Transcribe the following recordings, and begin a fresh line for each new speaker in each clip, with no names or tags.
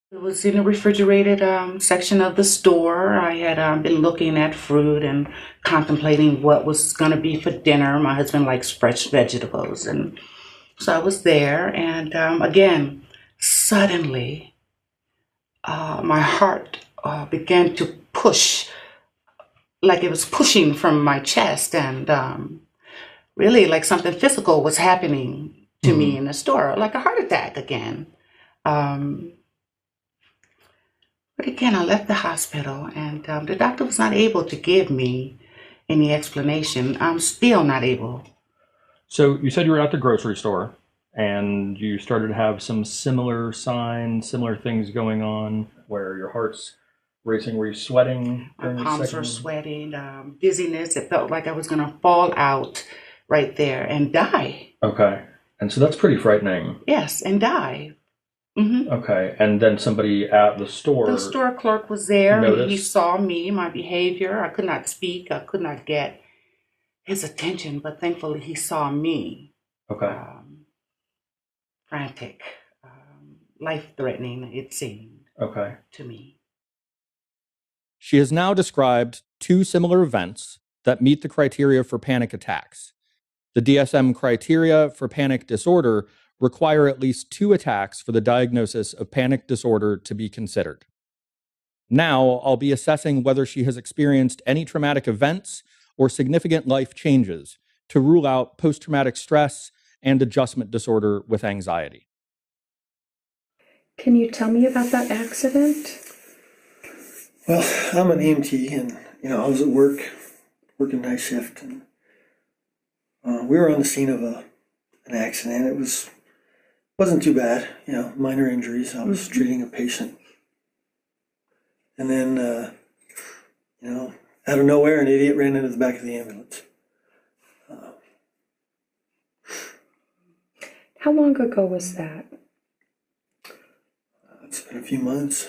It was in the refrigerated section of the store. I had been looking at fruit and contemplating what was going to be for dinner. My husband likes fresh vegetables, and so I was there. And again, suddenly, my heart began to push, like it was pushing from my chest, and really like something physical was happening to me in the store, like a heart attack again. But again, I left the hospital, and the doctor was not able to give me any explanation. I'm still not able.
So you said you were at the grocery store and you started to have some similar signs, similar things going on where your heart's racing. Were you sweating
My
during the
palms were
second?
sweating, dizziness. It felt like I was going to fall out right there and die.
Okay. And so that's pretty frightening.
Yes, and die.
Okay. And then somebody at the store.
The store clerk was there, and he
Noticed?
saw me, my behavior. I could not speak. I could not get his attention, but thankfully he saw me.
Okay.
Frantic, life-threatening, it seemed
Okay.
to me.
She has now described two similar events that meet the criteria for panic attacks. The DSM criteria for panic disorder require at least 2 attacks for the diagnosis of panic disorder to be considered. Now, I'll be assessing whether she has experienced any traumatic events or significant life changes to rule out post-traumatic stress and adjustment disorder with anxiety.
Can you tell me about that accident?
Well, I'm an EMT, and I was at work, working night shift, and we were on the scene of an accident. It wasn't too bad, minor injuries. I was treating a patient, and then out of nowhere, an idiot ran into the back of the ambulance.
How long ago was that?
It's been a few months.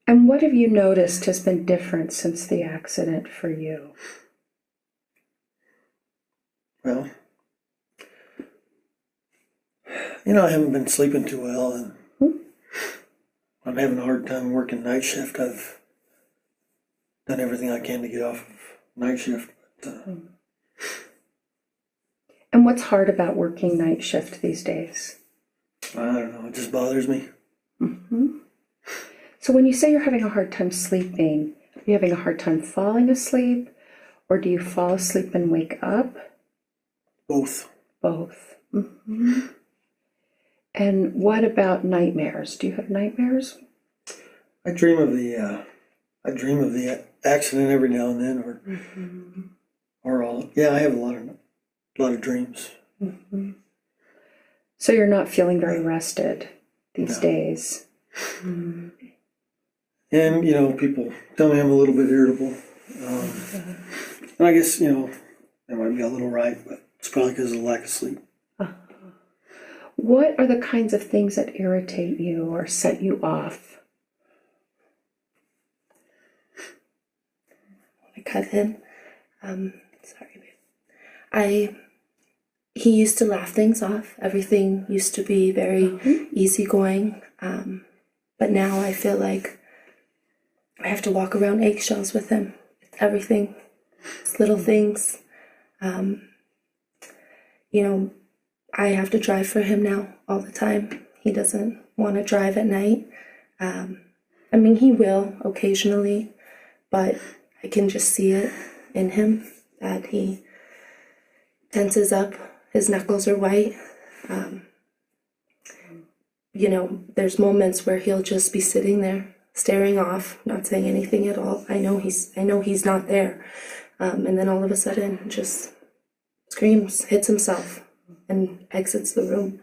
And what have you noticed has been different since the accident for you?
Well, I haven't been sleeping too well, and I'm having a hard time working night shift. I've done everything I can to get off of night shift.
And what's hard about working night shift these days?
I don't know, it just bothers me.
So when you say you're having a hard time sleeping, are you having a hard time falling asleep, or do you fall asleep and wake up?
Both.
Both. And what about nightmares? Do you have nightmares?
I dream of the accident every now and then, or I have a lot of dreams.
So you're not feeling very rested these days.
And people tell me I'm a little bit irritable, and I guess they might be a little right, but it's probably because of the lack of sleep.
What are the kinds of things that irritate you or set you off?
I cut him. Sorry, babe. He used to laugh things off. Everything used to be very easygoing. But now I feel like I have to walk around eggshells with him. It's everything. It's little things. I have to drive for him now all the time. He doesn't want to drive at night. He will occasionally, but I can just see it in him that he tenses up. His knuckles are white. There's moments where he'll just be sitting there, staring off, not saying anything at all. I know he's not there. And then all of a sudden just screams, hits himself, and exits the room.